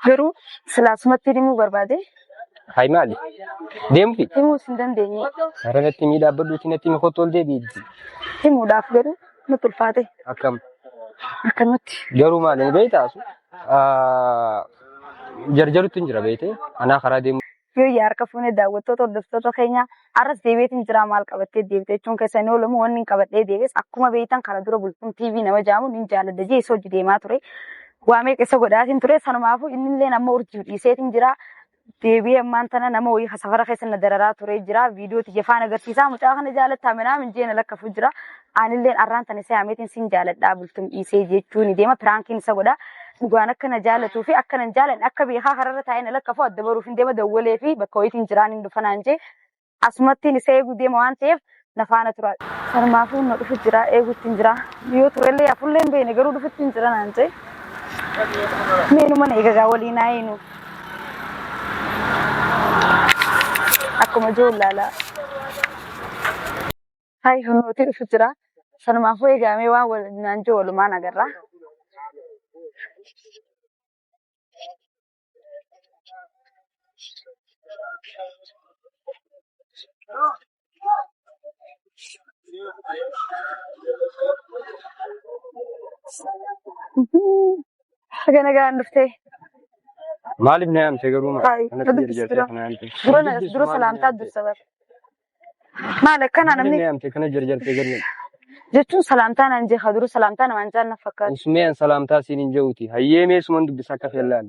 Garuu silaasumatti himuu barbaade. Hai maali? Deemti? Himuus hin dandeenye. Har'a natti miidhaabbadhuuti natti makotoo ol deebiitti. Himuudhaaf garuu nutti ulfaate. Akkam? Akkanumatti. Garuu maali ni beektaas? Jarjarutti hin jira beekte? Anaa karaa deemu. Yoo harka fuunee daawwattoota hordoftoota keenya arras deebiitiin jira maal qabattee deebite jechuun keessan oolamu wanni qabadhee deebes akkuma beektan kana dura bultuun TV nama jaamu ni jaalladha jeesoo hojii deemaa ture. Waamee keessa godhaatiin ture sanumaafuu inni illee nama urjii dhiiseetiin jira. Deebi'ee ammaan tana nama wayii safara keessa na dararaa ture jira. Viidiyoo tiyya faana agarsiisaa mucaa kana jaalattaa minaa minjeena lakkafu jira. Aanillee arraan tana isa yaameetiin sin jaaladhaa bultuun dhiisee jechuun deema piraankiin isa godha. Dhugaan akka na jaalatuu fi akka nan jaalanne akka beekaa kararra taa'ee na lakkafu adda baruuf hin deema dawwalee fi bakka wayiitiin jiraan hin dhufanaan jee asumattiin isa eeguu deema waan ta'eef na faana tura. Sanumaafuu na dhufu jira eeguutti hin jira. Yoo turellee hafullee hin beekne garuu dhufutti hin jira naan jee. Meenuma na eegagaa waliin haayinu. Akkuma ijoollaalaa. Hayi hunuutii dhufu jira. Sanumaafuu eegamee waan waliin jiru walumaan agarra. Nagaan dhuftee. Maaliif na yaamte garuu dura salaamtaa dursa bar. Maal akkana namni na yaamte kana jarjartee garuu jechuun salaamtaa naan jee dura salaamtaa namaan jaalna fakkaata. Usmeen salaamtaa siin hin jehuuti. Hayyee meesuman dubbisa akka feellaan.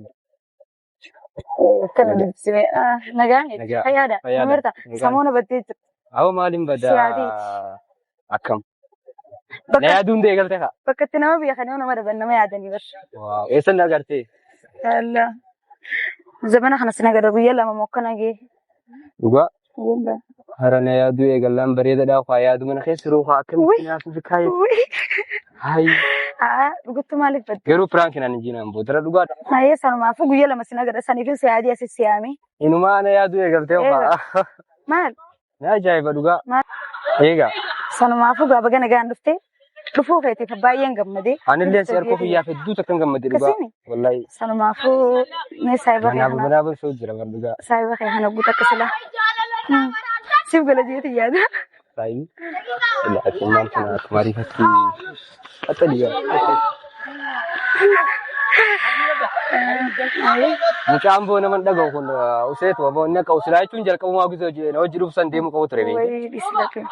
Kana dubbisee nagaan fayyaada. Namarta samoona baddee jirti. Awo maaliin badaa akkam. Na yaaduun deegalte kaa. Bakka itti nama biyya kanaa nama daban nama yaadanii barra. Waaw eessa na agartee? Yalla. Zamana kana sin agarra guyyaa lama mokkana gee. Dhugaa. Hara na yaaduu eegallaan bareedaadhaa faa yaadu mana keessa yeroo faa akkamitti nyaatu fi kaayee. Hayi. Dhuguttu maaliif badde? Garuu piraankiin ani jiinaan boodara dhugaadha. Hayyee sanumaafuu guyyaa lama sin agarra saniifin siyaadii asis siyaame. Inumaa na yaaduu eegaltee faa. Maal? Na ajaa'iba dhugaa. Eegaa. Sanumaafuu gaafa gana gaan dhuftee dhufuu keetiif baay'een gammadee. Anillee si harkoo fiyyaa hedduu takkan gammadee dhugaa. Wallahi. Sanumaafuu mee saayiba kee kana. Manaaf soo jira bar dhugaa. Saayiba kee kana guutuu akka sila. Siif gala jeeti yaada. Saayibi. Ilaa maal kana marii fakkii. Akka dhiyaa. Mucaan boona man dhagahu kun useetu aboo inni akka usilaa jechuun jalqabumaa gisee hojii dhufsan deemu qabu ture beeku.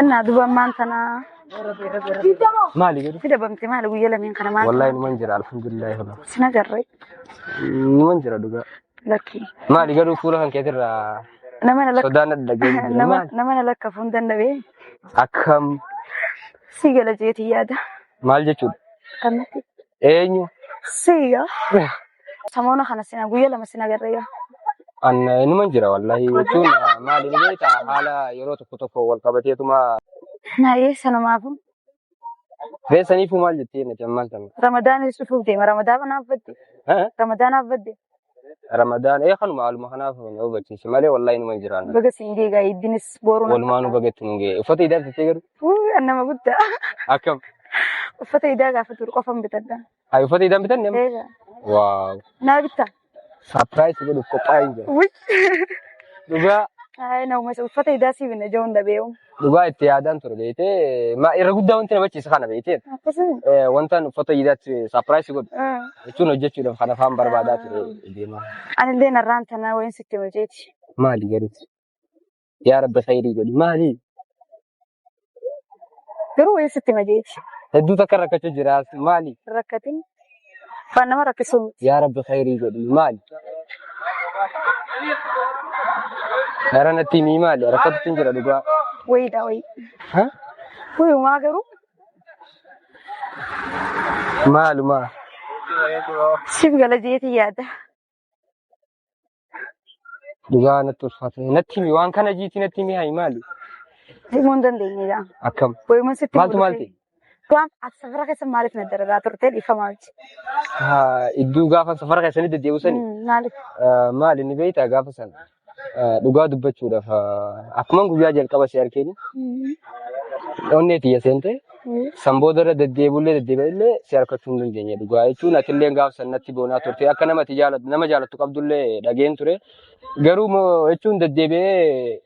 Innaa duban maantana. Maali jedhu? Fida bamte maali guyyaa lameen kana maali? Wallahi numan jira alhamdulillah. Sina garree. Numan jira dhugaa. Lakki. Maali garuu fuula kan keetirraa sodaan adda dhagee. Nama na lakkaafuu hin danda'ee. Akkam. Si gala jeeti yaada. Maal jechuudha? Kannatti. Eenyu? Siya. Samoona kana sina guyyaa lama sina garree. Numan jira wallahi jechuun maali ni beektaa haala yeroo tokko wal qabateetuma. Naayee sanumaafu. Beesaniifuu maal jettee nati ammaan sana? Ramadaanis dhufuuf deema. Ramadaanaaf badde. Ramadaanaaf badde. Ramadaan kanuma haaluma kanaaf na hubachiise malee wallahi numan jiraan. Baga siin deegaa iddinis booruu. Walumaa nu bagetti nu ga'e. Uffata idaa bitatee garu? Nama guddaa. Akkam? Uffata idaa gaafa turu qofan bitadha. Hayi uffata idaa bitanne? Eegaa. Waaw. Naa bitta. Surprise godhuuf qophaa'ee jira. Dhugaa. Nama uffata idaa si binna jahuun dhabeewu. Dhugaa itti yaadaan ture beekte irra guddaa wanti nama ciisa kana beekte wanta uffata idaatti surprise godhu jechuun hojjechuudhaaf kan afaan barbaadaa ture deema. Anillee narraan tanaa wayin sitti hojeeti. Maali garuuti? Yaa rabbi khayrii godhi maali? Garuu wayin sitti hojeeti. Hedduu takka rakkachuu jira maali? Rakkatiin waan nama rakkisuun. Yaa rabbi khayrii godhi maali? Gara natti mii maali? Rakkatutti hin jira dhugaa. Wayidha wayi. Ha? Wayumaa garuu. Maaluma? Siif gala jeeti yaada. Dhugaa natti ulfaate. Natti mii waan kana jiiti natti mii hayi maali? Himuu hin dandeenyedha. Akkam? Wayuma sitti maaltu maalti? Waan ati safara keessa maaliif na dararaa turte dhiifamaa miti? Iddoo gaafa safara keessanii deddeebisanii? Maaliif? Maali ni beektaa gaafa sana? Dhugaa dubbachuudhaaf akkuma guyyaa jalqaba si arginu. Onnee tiyya seente Samboodarra deddeebi'ullee si harkachuu hin dandeenye dhugaa jechuun atillee gaafa sanatti boonaa turte akka namatti nama jaallattu qabdullee dhageen ture garuu jechuun deddeebi'ee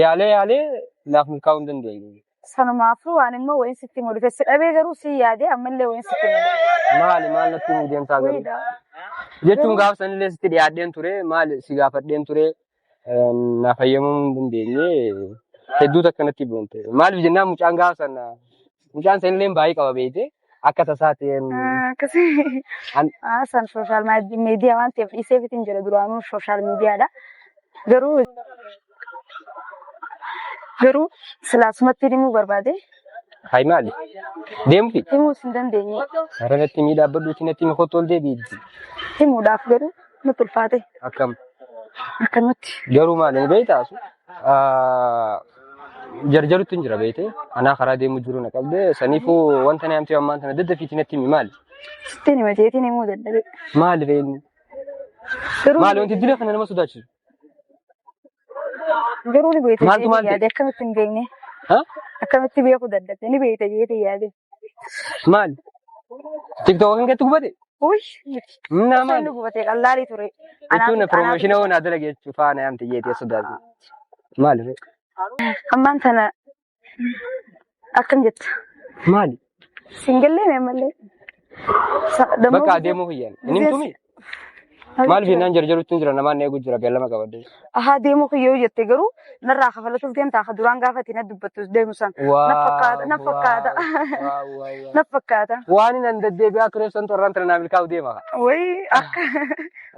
yaalee naaf milkaa'uu hin dandeenye. Sanumaafuu waan immoo wayin sitti mul'ise si dhabee garuu si yaadee ammallee wayin sitti mul'ise. Maal natti nu deemtaa garuu jechuun gaafa sanillee sitti dhiyaadheen ture maal si gaafadheen ture naaf fayyamuu hin dandeenye hedduu akkanatti boonte maaliif jennaan mucaan gaafa sana mucaan sanillee baay'ee qaba beekte akka tasaa ta'een. Akkasii san sooshaal miidiyaa waan ta'eef dhiisee fitiin jira duraanuu sooshaal miidiyaadha garuu silaasumatti himuu barbaade. Hayi maali? Deemti? Himuu hin dandeenye. Har'a natti miidhaabbadhuuti natti mikootti ol deebiitti. Himuudhaaf garuu nutti ulfaate. Akkam? Akkanumatti. Garuu maali beektaas? Jarjarutti hin jira beekte anaa karaa deemuu jiru na qabde saniifuu wanta na hamtee ammaan tana daddafiitti natti himi maali? Sitti hima jeetiin himuu dadhabe. Maali beekni? Maali wanti dila kana nama sodaachisu? Garuu ni beekte jeetii yaade akkamitti hin beekne? Akkamitti beekuu dadhabde ni beekte jeetii yaade. Maali? TikTok kan keetti gubate? Uy! Naa maali? Inni gubate qallaalii ture. Jechuun promooshinii waan adda dhageessu faana hamte jeetee sodaatu. Maali? Ammaan tana akkam jetta? Maali? Singallee meemallee. Bakka adeemuu hiyyan. Inni himtumi? Maal jennaan jarjarutti hin jira namaan eegu jira beellama qabadde. Ahaa deemuu hiyyoo jette garuu narraa kafalatuuf deemtaa akka duraan gaafatiin na dubbattus deemu san. Na fakkaata. Waan inni deddeebi'aa tureef san torraan tana naaf milkaa'u deema. Wayii akka.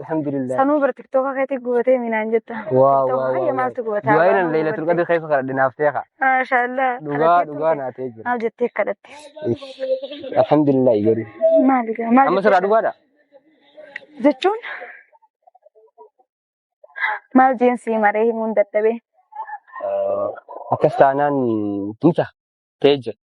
Alhamdulillah. Sanuu bira tiktoka keetti gubatee minaan jetta. Tiktoka maaltu gubataa? Du'aa inni leelatul qadri keessa kadhadhe naaf teeka. Maashaallah. Dhugaa naatee jira. Maal jettee kadhatte? Alhamdulillah garuu. Maali gaa? Amma sirraa dhugaadha? Jechuun maal jeensi maree himuun dadhabee? Akkas taanaan tuuta ta'ee jira.